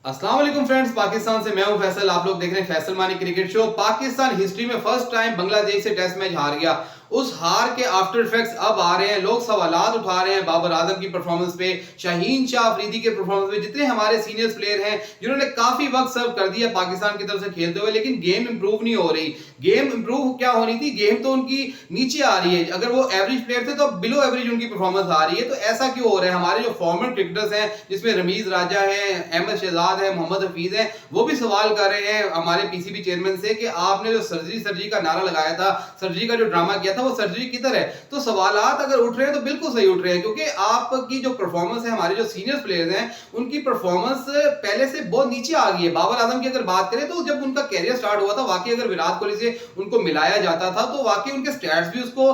अस्सलाम वालेकुम फ्रेंड्स, पाकिस्तान से मैं हूं फैसल। आप लोग देख रहे हैं फैसल मानी क्रिकेट शो। पाकिस्तान हिस्ट्री में फर्स्ट टाइम बांग्लादेश से टेस्ट मैच हार गया। उस हार के आफ्टर इफेक्ट्स अब आ रहे हैं। लोग सवालात उठा रहे हैं बाबर आजम की परफॉर्मेंस पे, शाहीन शाह अफरीदी के परफॉर्मेंस पे, जितने हमारे सीनियर प्लेयर हैं जिन्होंने काफी वक्त सर्व कर दिया पाकिस्तान की तरफ से खेलते हुए, लेकिन गेम इंप्रूव नहीं हो रही। गेम इंप्रूव क्या होनी थी, गेम तो उनकी नीचे आ रही है। अगर वो एवरेज प्लेयर थे तो अब बिलो एवरेज उनकी परफॉर्मेंस आ रही है। तो ऐसा क्यों हो रहा है? हमारे जो फॉर्मर क्रिकेटर्स हैं, जिसमें रमीज राजा है, अहमद शहजाद है, मोहम्मद हफीज है, वो भी सवाल कर रहे हैं हमारे पीसीबी चेयरमैन से कि आपने जो सर्जरी का नारा लगाया था, सर्जरी का जो ड्रामा किया था, वो सर्जरी किधर है? तो सवालात अगर उठ रहे हैं तो बिल्कुल सही उठ रहे हैं, क्योंकि आपकी जो परफॉर्मेंस है, हमारे जो सीनियर प्लेयर्स हैं उनकी परफॉर्मेंस पहले से बहुत नीचे आ गई है। बाबर आजम की अगर बात करें तो जब उनका कैरियर स्टार्ट हुआ था, वाकई अगर विराट कोहली से उनको मिलाया जाता था तो वाकई उनके स्टैट्स भी उसको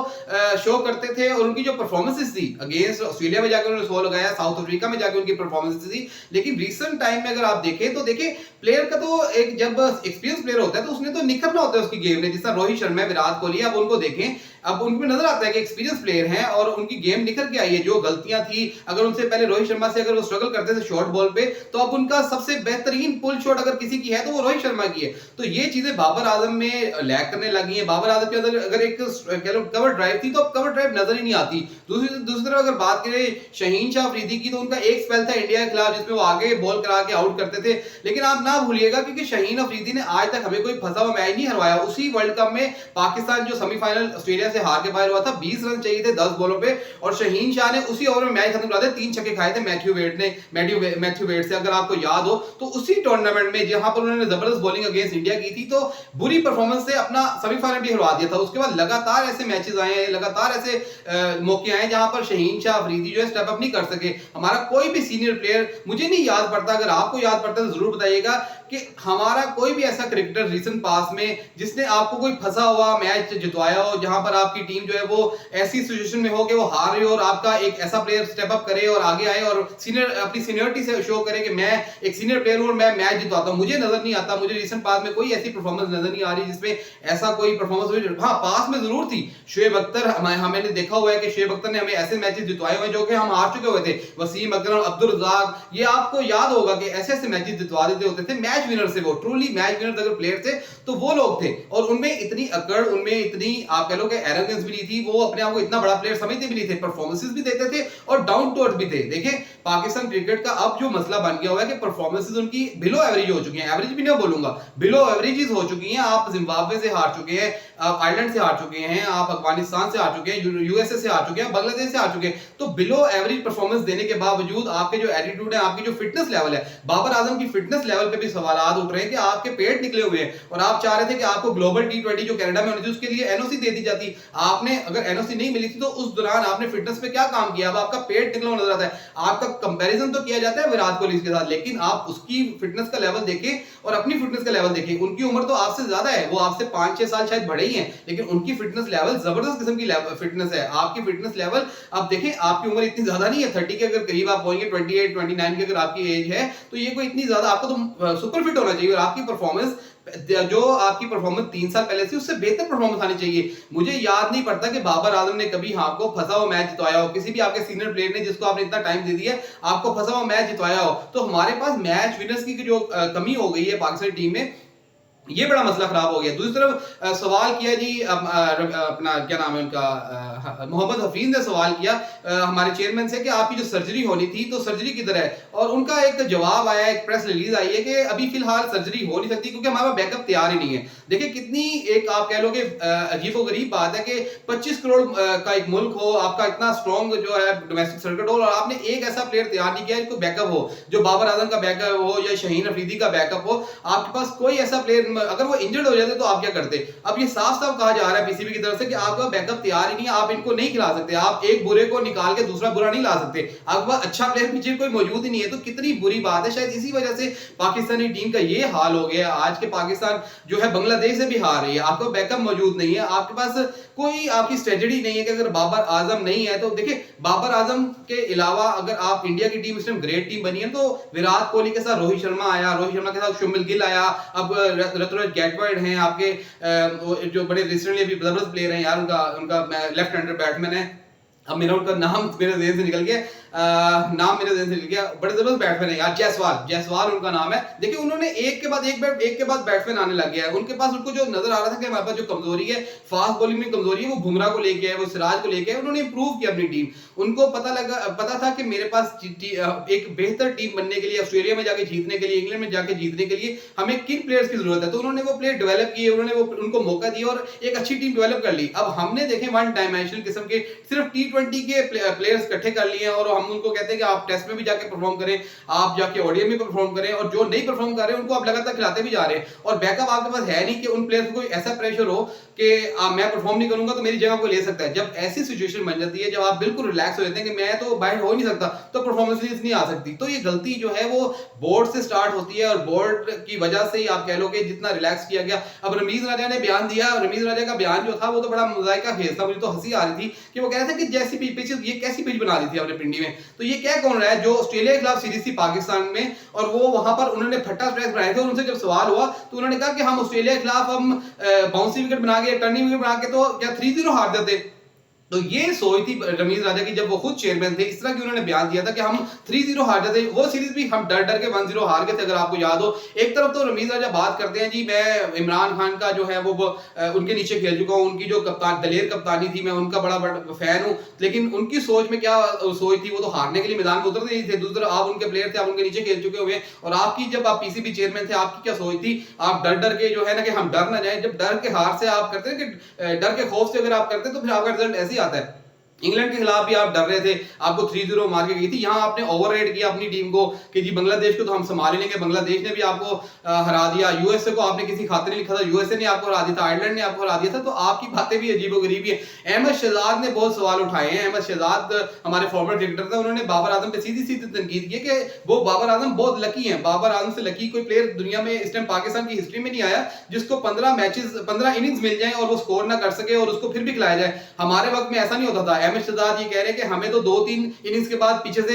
शो करते थे, और उनकी जो परफॉर्मेंसेस थी अगेंस्ट ऑस्ट्रेलिया में जाकर उन्होंने 100 लगाया, साउथ अफ्रीका में जाकर उनकी परफॉर्मेंसेस थी। लेकिन रिसेंट टाइम में अगर आप देखें तो देखिए, प्लेयर का तो एक जब एक्सपीरियंस प्लेयर होता है तो उसने तो निखरना होता है उसकी गेम में। जिस तरह रोहित शर्मा, विराट कोहली, अब उनको देखें, अब उनमें नजर आता है कि एक्सपीरियंस प्लेयर हैं और उनकी गेम निखर के आई है। जो गलतियां थी, अगर उनसे पहले रोहित शर्मा से अगर वो स्ट्रगल करते थे शॉर्ट बॉल पे, तो अब उनका सबसे बेहतरीन पुल शॉट अगर किसी की है तो वो रोहित शर्मा की है। तो ये चीजें बाबर आजम में लैक करने लगी है। बाबर आजम के अंदर अगर एक कह लो कवर ड्राइव थी, तो अब कवर ड्राइव नजर ही नहीं आती। दूसरी तरफ अगर बात करें शाहीन शाह अफरीदी की, तो उनका एक स्पेल था इंडिया के खिलाफ जिसमें वो आगे बॉल करा के आउट करते थे। लेकिन आप ना भूलिएगा, क्योंकि शाहीन अफरीदी ने आज तक हमें कोई फंसा हुआ मैच नहीं हरवाया। उसी वर्ल्ड कप में पाकिस्तान जो सेमीफाइनल ऑस्ट्रेलिया से हार के बाहर हुआ था, 20 रन चाहिए थे 10 बॉलों पे, और शाहीन शाह ने उसी ओवर में मैच खत्म करा दिया। 3 छक्के खाए थे मैथ्यू वेड से, अगर आपको याद हो तो। उसी टूर्नामेंट में जहां पर उन्होंने जबरदस्त बॉलिंग अगेंस्ट इंडिया की थी, तो बुरी परफॉर्मेंस से अपना सेमीफाइनल भी हरवा दिया था। उसके बाद लगातार ऐसे मैचेस आए हैं, लगातार ऐसे मौके आए जहां पर शाहीन शाह अफरीदी जो है स्टेप अप नहीं कर सके। हमारा कोई भी सीनियर प्लेयर, मुझे नहीं याद पड़ता, अगर आपको याद पड़ता है तो जरूर बताइएगा कि हमारा कोई भी ऐसा क्रिकेटर रिसेंट पास में जिसने आपको कोई फंसा हुआ मैच जितवाया हो, जहां पर आपकी टीम जो है वो ऐसी सिचुएशन में हो कि वो हार रही हो और आपका एक ऐसा प्लेयर स्टेप अप करे और आगे आए और अपनी सीनियरिटी से शो करे कि मैं एक सीनियर प्लेयर हूं और मैं मैच जितवाता हूं। मुझे नजर नहीं आता, मुझे रिसेंट पास में कोई ऐसी परफॉर्मेंस नजर नहीं आ रही जिसमें ऐसा कोई परफॉर्मेंस हुई। हाँ, पास में जरूर थी शोएब अख्तर। हमने देखा हुआ है कि शोएब अख्तर ने हमें ऐसे मैचेस जितवाए हुए जो कि हम हार चुके हुए थे। वसीम अकरम, अब्दुल रज़ाक, ये आपको याद होगा कि ऐसे ऐसे मैचेस जितवा देते होते थे। मैच विनर से, वो ट्रूली मैच विनर अगर प्लेयर थे तो वो लोग थे, और उनमें इतनी अकड़, उनमें इतनी आप कह लो कि एरोगेंस भी नहीं थी। वो अपने आप को इतना बड़ा प्लेयर समझते भी नहीं थे, परफॉर्मेंसेस भी देते थे और डाउन टू अर्थ भी थे। देखिए, पाकिस्तान क्रिकेट का अब जो मसला बन गया हुआ है कि परफॉर्मेंसेस उनकी बिलो एवरेज हो चुकी हैं। एवरेज भी नहीं बोलूंगा, बिलो एवरेजेस हो चुकी हैं। आप जिम्बाब्वे से हार चुके हैं, आप आयरलैंड से हार चुके हैं, आप अफगानिस्तान से हार चुके हैं, यूएसए से हार चुके हैं, बांग्लादेश से हार चुके हैं। तो बिलो एवरेज परफॉर्मेंस देने के बावजूद आपके जो एटीट्यूड है, आपकी जो फिटनेस लेवल है, बाबर आजम की फिटनेस लेवल पे भी सवाल उठ रहे हैं कि आपके पेट निकले हुए हैं और आप चाह रहे थे कि आपको ग्लोबल टी20 जो कनाडा में होनी थी उसके लिए एनओसी दे दी जाती। आपने अगर एनओसी नहीं मिली थी तो उस दौरान आपने फिटनेस पे क्या काम किया? अब आपका पेट निकला हुआ नजर आता है। आपका कंपैरिजन तो किया जाता है विराट कोहली के साथ, लेकिन आप उसकी फिटनेस का लेवल देखें और अपनी फिटनेस का लेवल देखें। उनकी उम्र तो आपसे ज्यादा है, वो आपसे 5-6 साल शायद बड़े ही हैं, लेकिन उनकी फिटनेस लेवल जबरदस्त किस्म की फिटनेस है। आपकी फिटनेस लेवल, अब देखें, आपकी उम्र इतनी ज्यादा नहीं है, 30 के अगर करीब आप होंगे, 28-29 की अगर आपकी एज है, तो ये कोई इतनी ज्यादा, आपको तो सुपर फिट होना चाहिए और आपकी परफॉर्मेंस, जो आपकी परफॉर्मेंस 3 साल पहले थी उससे बेहतर परफॉर्मेंस आनी चाहिए। मुझे याद नहीं पड़ता कि बाबर आजम ने कभी आपको फंसा हुआ मैच जितवाया हो, किसी भी आपके सीनियर प्लेयर ने जिसको आपने इतना टाइम दे दिया आपको फंसा हुआ मैच जितवाया हो। तो हमारे पास मैच विनर्स की जो कमी हो गई है पाकिस्तान टीम में, ये बड़ा मसला खराब हो गया। दूसरी तरफ सवाल किया जी अपना क्या नाम है उनका, मोहम्मद हफीज ने सवाल किया हमारे चेयरमैन से कि आपकी जो सर्जरी होनी थी तो सर्जरी किधर है? और उनका एक जवाब आया, एक प्रेस रिलीज आई है कि अभी फिलहाल सर्जरी हो नहीं सकती क्योंकि हमारा बैकअप तैयार ही नहीं है। देखिए, कितनी एक आप कह लो कि अजीबोगरीब बात है कि 25 करोड़ का एक मुल्क हो, आपका इतना स्ट्रॉन्ग जो है डोमेस्टिक सर्किट हो, और आपने एक ऐसा प्लेयर तैयार नहीं किया जिसको बैकअप हो, जो बाबर आजम का बैकअप हो या शाहीन अफरीदी का बैकअप हो। आपके पास कोई ऐसा प्लेयर, अगर वो इंजर्ड हो जाते तो आप क्या करते? अब ये साफ साफ कहा जा रहा है पीसीबी की तरफ से कि आपका बैकअप तैयार ही नहीं है, आप इनको नहीं खिला सकते, आप एक बुरे को निकाल के दूसरा बुरा नहीं ला सकते, आपके पास अच्छा प्लेयर पीछे कोई मौजूद ही नहीं है। तो कितनी बुरी बात है। शायद इसी वजह से पाकिस्तानी टीम का ये हाल हो गया। आज के पाकिस्तान जो है बांग्लादेश से भी हार रही है, आपका बैकअप मौजूद नहीं है, आपके पास कोई आपकी स्ट्रेटजी नहीं है कि अगर बाबर आजम नहीं है तो देखिए, बाबर आजम के अलावा अगर आप इंडिया की टीम, इस टाइम ग्रेट टीम बनी है, तो विराट कोहली के साथ रोहित शर्मा आया, रोहित शर्मा के साथ शुभमन गिल आया, अब ऋतुराज गैक्वाड हैं आपके जो बड़े रिसेंटली अभी जबरदस्त प्लेयर हैं यार, उनका लेफ्ट हैंडर बैट्समैन है, अब मेरा उनका नाम मेरे जेहन से निकल गया। नाम मेरे ज़हन से निकल गया, बड़े जबरदस्त बैट्समैन है यार, जायसवाल उनका नाम है। देखिए उन्होंने एक के बाद बैट्समैन आने लग गया है उनके पास। उनको जो नजर आ रहा था कि हमारे पास जो कमजोरी है फास्ट बॉलिंग में कमजोरी है, वो बुमराह को लेके है, वो सिराज को लेके है, उन्होंने इंप्रूव किया अपनी टीम। उनको पता था कि मेरे पास एक बेहतर टीम बनने के लिए, ऑस्ट्रेलिया में जाके जीतने के लिए, इंग्लैंड में जाके जीतने के लिए हमें किन प्लेयर्स की जरूरत है, तो उन्होंने वो प्लेयर डेवलप किए, उनको मौका दिया और एक अच्छी टीम डेवलप कर ली। अब हमने देखे वन डायमेंशनल किस्म के सिर्फ T20 के प्लेयर्स इकट्ठे कर लिए और हम उनको कहते हैं कि आप टेस्ट में भी जाके परफॉर्म करें, आप जाके ओडीआई में परफॉर्म करें, और जो नहीं परफॉर्म कर रहे हैं उनको आप लगातार खिलाते भी जा रहे हैं। और बैकअप आपके पास है नहीं कि उन प्लेयर्स को ऐसा प्रेशर हो कि मैं परफॉर्म नहीं करूंगा तो मेरी जगह को ले सकता है। जब ऐसी सिचुएशन बन जाती है, जब आप बिल्कुल रिलैक्स हो जाते हैं कि मैं तो बाहर हो ही नहीं सकता, तो परफॉर्मेंस नहीं आ सकती। तो ये गलती जो है वो बोर्ड से स्टार्ट होती है और बोर्ड की वजह से ही आप कह लो कि जितना रिलैक्स किया गया। अब रमीज राजा ने बयान दिया, रमीज राजा का बयान जो था वो तो बड़ा मुजाहिका खेल था, मुझे तो हंसी आ रही थी कि वो कह रहे थे कि जैसी पिच ये कैसी पिच बना दी थी आपने पिंडी में। तो ये क्या कौन रहा है जो ऑस्ट्रेलिया के खिलाफ सीरीज थी पाकिस्तान में, और वो वहां पर उन्होंने फट्टा स्ट्राइक बनाए थे और उनसे जब सवाल हुआ तो उन्होंने कहा कि हम ऑस्ट्रेलिया के खिलाफ हम बाउंसी विकेट बना के, टर्निंग विकेट बना के तो क्या 3-0 हार जाते। तो ये सोच थी रमीज राजा की जब वो खुद चेयरमैन थे, इस तरह की उन्होंने बयान दिया था कि हम 3-0 हार जाते। वो सीरीज भी हम डर के 1-0 हार गए थे, अगर आपको याद हो। एक तरफ तो रमीज राजा बात करते हैं जी मैं इमरान खान का जो है वो उनके नीचे खेल चुका हूं, उनकी जो कप्तान दलेर कप्तानी थी मैं उनका बड़ा फैन हूं, लेकिन उनकी सोच में क्या सोच थी, वो तो हारने के लिए मैदान में उतरते नहीं थे। दूसरा आप उनके प्लेयर थे, आप उनके नीचे खेल चुके हुए, और आपकी जब आप पीसीबी चेयरमैन थे आपकी क्या सोच थी, आप डर के जो है ना कि हम डर ना जाए। जब डर के हार से आप करते हैं कि डर के खौफ से अगर आप करते हैं तो फिर आपका रिजल्ट ऐसे ही आता है। इंग्लैंड के खिलाफ भी आप डर रहे थे, आपको 3-0 मार के गई थी। यहां आपने ओवररेट किया अपनी टीम को कि जी बांग्लादेश को तो हम संभाल लेंगे, बांग्लादेश ने भी आपको हरा दिया, यूएसए को आपने किसी खाते नहीं लिखा था, यूएसए ने आपको हरा दिया था, आयरलैंड ने आपको हरा दिया था। तो आपकी बातें भी अजीबोगरीब है। अहमद शहजाद ने बहुत सवाल उठाए हैं। अहमद शहजाद हमारे फॉर्मर क्रिकेटर थे, उन्होंने बाबर आजम पे सीधी सीधी तनकीद की कि वो बाबर आजम बहुत लकी हैं। बाबर आजम से लकी कोई प्लेयर दुनिया में इस टाइम पाकिस्तान की हिस्ट्री में नहीं आया जिसको 15 इनिंग्स मिल जाए और वो स्कोर ना कर सके और उसको फिर भी खिलाया जाए। हमारे वक्त में ऐसा नहीं होता था। अहमद शहजाद ये कह कि हमें तो 2-3 इनिंग्स के बाद पीछे से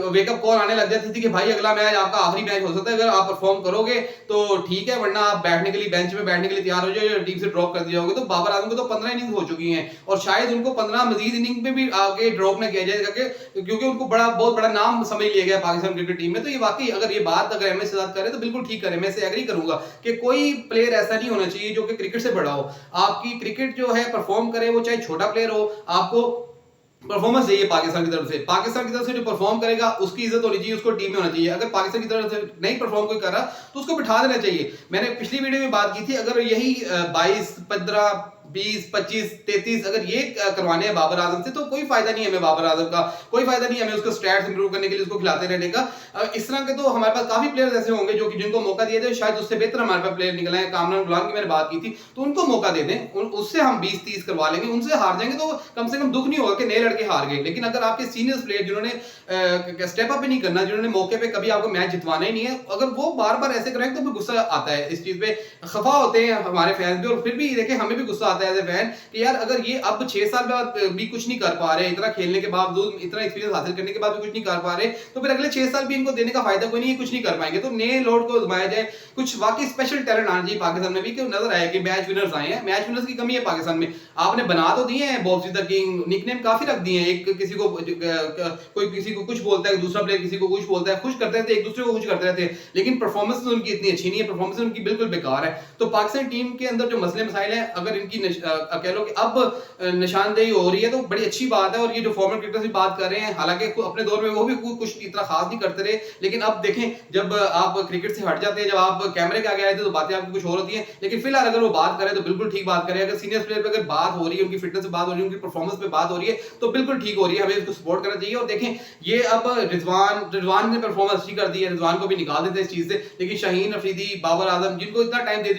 वेकअप कॉल आने लग जाती थी कि भाई अगला मैच आपका आखिरी मैच हो सकता है, अगर आप परफॉर्म करोगे तो ठीक है, वरना आप बैठने के लिए बेंच में बैठने के लिए तैयार हो जाओ, टीम से ड्रॉप कर दिया जाओगे। तो बाबर आजम को तो 15 इनिंग्स हो चुकी हैं और शायद उनको 15 मजीद इनिंग पे भी आगे ड्रॉप ना किया जाए, क्योंकि उनको बहुत बड़ा नाम समझ लिया गया पाकिस्तान क्रिकेट टीम में। तो ये वाकई अगर ये बात अगर अहमद शहजाद करे तो बिल्कुल ठीक करे, मैं इसे एग्री करूंगा कि कोई प्लेयर ऐसा नहीं होना चाहिए जो कि क्रिकेट से बड़ा हो। आपकी क्रिकेट जो है परफॉर्म करे, वो चाहे छोटा प्लेयर हो, आपको परफॉर्मेंस चाहिए पाकिस्तान की तरफ से। पाकिस्तान की तरफ से जो परफॉर्म करेगा उसकी इज्जत होनी चाहिए, उसको टीम में होना चाहिए। अगर पाकिस्तान की तरफ से नहीं परफॉर्म कोई कर रहा तो उसको बिठा देना चाहिए। मैंने पिछली वीडियो में बात की थी, अगर यही 22, 15, 20, 25, 33 अगर ये करवाने हैं बाबर आजम से तो कोई फायदा नहीं है हमें बाबर आजम का, कोई फायदा नहीं है हमें उसको स्टैट्स इंप्रूव करने के लिए उसको खिलाते रहने का। इस तरह के तो हमारे पास काफी प्लेयर्स ऐसे होंगे जो कि जिनको मौका दिया जाए शायद उससे बेहतर हमारे पास प्लेयर निकले हैं। कामरान गुलाम की मैंने बात की थी, तो उनको मौका दे दें, उससे हम 20-30 करवा लेंगे। उनसे हार जाएंगे तो कम से कम दुख नहीं होगा कि नए लड़के हार गए। लेकिन अगर आपके सीनियर प्लेयर जिन्होंने स्टेप अप ही नहीं करना, जिन्होंने मौके पे कभी आपको मैच जितवाना ही नहीं है, अगर वो बार बार ऐसे करेंगे तो गुस्सा आता है। इस चीज पे खफा होते हैं हमारे फैंस भी, और फिर भी देखें हमें भी गुस्सा आता है एज ए फैन कि यार अगर ये अब 6 साल बाद भी कुछ नहीं कर पा रहे, इतना खेलने के बावजूद, इतना एक्सपीरियंस हासिल करने के बाद भी कुछ नहीं कर पा रहे, तो फिर अगले 6 साल भी इनको देने का फायदा कोई नहीं है, कुछ नहीं कर पाएंगे। तो नए लोड को घुमाया जाए, कुछ वाकई स्पेशल टैलेंट आना चाहिए पाकिस्तान में भी, कि नजर आया कि मैच विनर्स आए हैं। मैच विनर्स की कमी है पाकिस्तान में। आपने बना तो दिए हैं बॉक्सी द किंग, निकनेम काफी रख दिए हैं, एक किसी को कोई किसी को कुछ बोलता है, दूसरा प्लेयर किसी को कुछ बोलता है, खुश करते रहते, एक दूसरे को खुश करते रहते हैं, लेकिन परफॉर्मेंस तो उनकी इतनी अच्छी नहीं है, परफॉर्मेंस उनकी बिल्कुल बेकार है। तो पाकिस्तान टीम के अंदर जो मसले मसाइल हैं, अगर इनकी कह लो कि अब निशानदेही हो रही है तो बड़ी अच्छी बात है। और ये जो फॉर्मर क्रिकेटर्स भी बात कर रहे हैं, हालांकि अपने दौर में वो भी कुछ इतना खास नहीं करते रहे, लेकिन अब देखें जब आप क्रिकेट से हट जाते हैं, जब आप कैमरे के आगे आए थे तो बातें आपकी कुछ और होती हैं। लेकिन फिलहाल अगर वो बात करें तो बिल्कुल ठीक बात करें। अगर सीनियर प्लेयर पे अगर बात हो रही है, उनकी फिटनेस पे बात हो रही है, उनकी परफॉर्मेंस पे बात हो रही है, तो बिल्कुल ठीक हो रही है, हमें इसको सपोर्ट करना चाहिए। और देखें ये अब रिजवान ने परफॉर्मेंस अच्छी कर दी है, रिजवान को भी निकाल देते हैं इस चीज से, लेकिन शाहीन अफरीदी, बाबर आजम जिनको इतना टाइम दे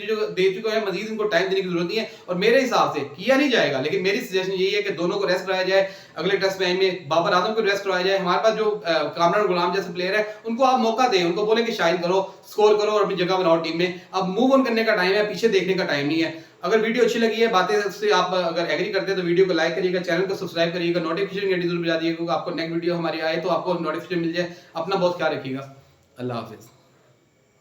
चुके हैं, मजीद इनको टाइम देने की जरूरत नहीं है और मेरे हिसाब से किया नहीं जाएगा। लेकिन मेरी सजेशन यही है कि दोनों को रेस्ट कराया जाए, अगले टेस्ट मैच में बाबर आजम को रेस्ट कराया जाए। हमारे पास जो कामरान गुलाम जैसे प्लेयर है उनको आप मौका दें, उनको बोले कि शाइन करो, स्कोर करो और अपनी जगह बनाओ टीम में। अब मूव ऑन करने का टाइम है, पीछे देखने का टाइम नहीं है। अगर वीडियो अच्छी लगी है, बातें से आप अगर एग्री करते हैं तो वीडियो को लाइक करिएगा, चैनल को सब्सक्राइब करिएगा, नोटिफिकेशन घंटी जरूर बजा दिएगा, आपको नेक्स्ट वीडियो हमारी आए तो आपको नोटिफिकेशन मिल जाए। अपना बहुत ख्याल रखिएगा। अल्लाह हाफिज।